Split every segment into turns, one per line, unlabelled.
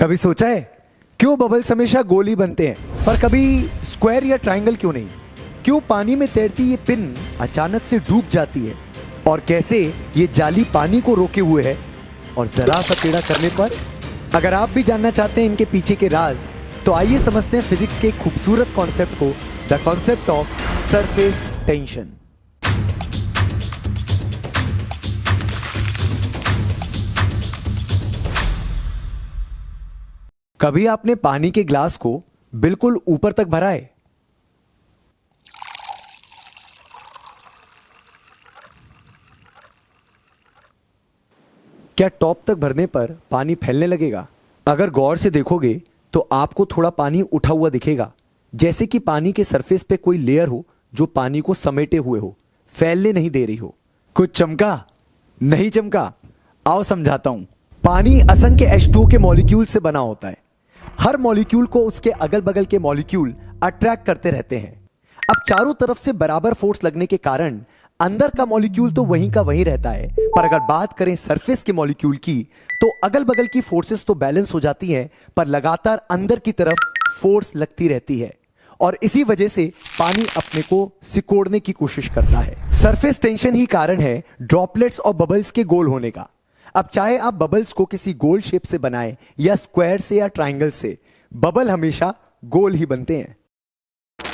कभी सोचा है क्यों बबल्स हमेशा गोल ही बनते हैं पर कभी स्क्वायर या ट्रायंगल क्यों नहीं? क्यों पानी में तैरती ये पिन अचानक से डूब जाती है और कैसे ये जाली पानी को रोके हुए है और जरा सा टेढ़ा करने पर? अगर आप भी जानना चाहते हैं इनके पीछे के राज तो आइए समझते हैं फिजिक्स के एक खूबसूरत कॉन्सेप्ट को, the concept of surface tension. कभी आपने पानी के ग्लास को बिल्कुल ऊपर तक भरा है? क्या टॉप तक भरने पर पानी फैलने लगेगा? अगर गौर से देखोगे तो आपको थोड़ा पानी उठा हुआ दिखेगा, जैसे कि पानी के सरफेस पे कोई लेयर हो जो पानी को समेटे हुए हो, फैलने नहीं दे रही हो। कुछ चमका? नहीं चमका। आओ समझाता हूं। पानी असंख्य H2O के मॉलिक्यूल से बना होता है। हर मॉलिक्यूल को उसके अगल बगल के मॉलिक्यूल अट्रैक्ट करते रहते हैं। अब चारों तरफ से बराबर फोर्स लगने के कारण अंदर का मॉलिक्यूल तो वहीं का वहीं रहता है, पर अगर बात करें सरफेस के मॉलिक्यूल की तो अगल बगल की फोर्सेस तो बैलेंस हो जाती हैं, पर लगातार अंदर की तरफ फोर्स लगती रहती है और इसी वजह से पानी अपने को सिकोड़ने की कोशिश करता है। सरफेस टेंशन ही कारण है ड्रॉपलेट्स और बबल्स के गोल होने का। अब चाहे आप बबल्स को किसी गोल शेप से बनाएं या स्क्वायर से या ट्रायंगल से, बबल हमेशा गोल ही बनते हैं।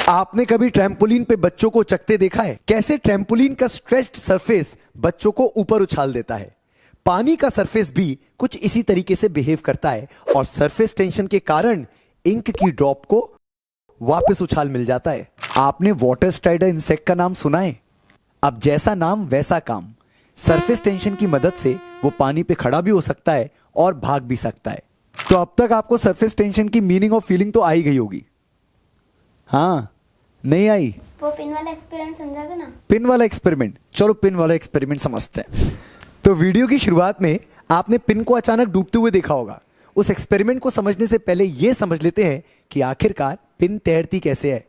आपने कभी ट्रैम्पोलिन पे बच्चों को चकते देखा है? कैसे ट्रैम्पोलिन का स्ट्रेच्ड सरफेस बच्चों को ऊपर उछाल देता है। पानी का सरफेस भी कुछ इसी तरीके से बिहेव करता है और सरफेस टेंशन के कारण इंक की ड्रॉप को वापस उछाल मिल जाता है। आपने वाटर स्ट्राइडर इंसेक्ट का नाम सुना है? अब जैसा नाम वैसा काम। सरफेस टेंशन की मदद से वो पानी पे खड़ा भी हो सकता है और भाग भी सकता है। तो अब तक आपको सरफेस टेंशन की मीनिंग और फीलिंग तो आई गई होगी। हाँ, नहीं आई?
वो पिन वाला एक्सपेरिमेंट समझा दो ना।
पिन वाला एक्सपेरिमेंट? चलो पिन वाला एक्सपेरिमेंट समझते हैं। तो वीडियो की शुरुआत में आपने पिन को अचानक डूबते हुए देखा होगा। उस एक्सपेरिमेंट को समझने से पहले यह समझ लेते हैं कि आखिरकार पिन तैरती कैसे है।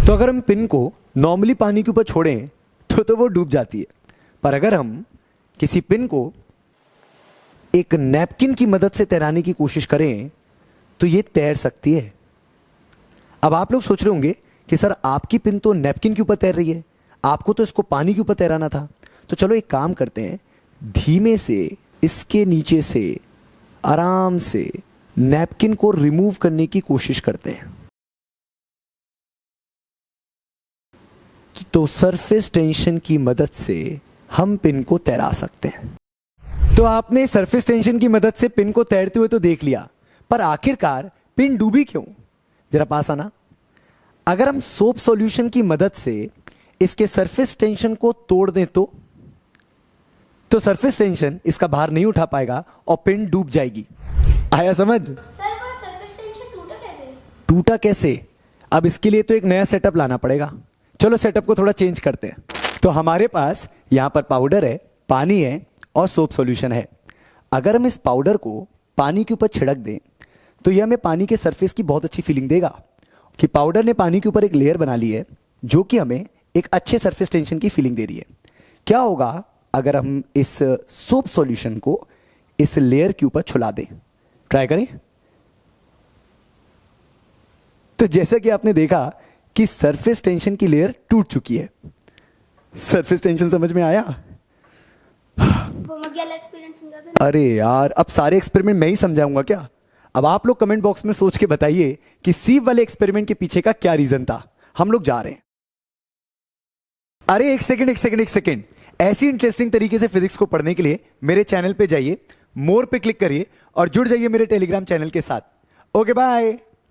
तो अगर हम पिन को नॉर्मली पानी के ऊपर छोड़ें तो वो डूब जाती है, पर अगर हम किसी पिन को एक नैपकिन की मदद से तैराने की कोशिश करें तो ये तैर सकती है। अब आप लोग सोच रहे होंगे कि सर आपकी पिन तो नैपकिन के ऊपर तैर रही है, आपको तो इसको पानी के ऊपर तैराना था। तो चलो एक काम करते हैं, धीमे से इसके नीचे से आराम से नैपकिन को रिमूव करने की कोशिश करते हैं। तो सरफेस टेंशन की मदद से हम पिन को तैरा सकते हैं। तो आपने सरफेस टेंशन की मदद से पिन को तैरते हुए तो देख लिया, पर आखिरकार पिन डूबी क्यों? जरा पास आना। अगर हम सोप सॉल्यूशन की मदद से इसके सरफेस टेंशन को तोड़ दें तो सरफेस टेंशन इसका भार नहीं उठा पाएगा और पिन डूब जाएगी। आया समझ?
सर पर सरफेस टेंशन टूटा कैसे?
टूटा कैसे? अब इसके लिए तो एक नया सेटअप लाना पड़ेगा। चलो सेटअप को थोड़ा चेंज करते हैं। तो हमारे पास यहां पर पाउडर है, पानी है और सोप सॉल्यूशन है। अगर हम इस पाउडर को पानी के ऊपर छिड़क दें तो यह हमें पानी के सरफेस की बहुत अच्छी फीलिंग देगा कि पाउडर ने पानी के ऊपर एक लेयर बना ली है जो कि हमें एक अच्छे सरफेस टेंशन की फीलिंग दे रही है। क्या होगा अगर हम इस सोप सॉल्यूशन को इस लेयर के ऊपर छुला दें? ट्राई करें। तो जैसा कि आपने देखा कि सरफेस टेंशन की लेयर टूट चुकी है। सरफेस टेंशन समझ में आया?
वो मगियाला एक्सपेरिमेंट समझा दो ना।
अरे यार, अब सारे एक्सपेरिमेंट मैं ही समझाऊंगा क्या? अब आप लोग कमेंट बॉक्स में सोच के बताइए कि सीप वाले एक्सपेरिमेंट के पीछे का क्या रीजन था। हम लोग जा रहे हैं। अरे एक सेकंड। ऐसी इंटरेस्टिंग तरीके से फिजिक्स को पढ़ने के लिए मेरे चैनल पे जाइए, मोर पे क्लिक करिए और जुड़ जाइए मेरे टेलीग्राम चैनल के साथ। Okay bye.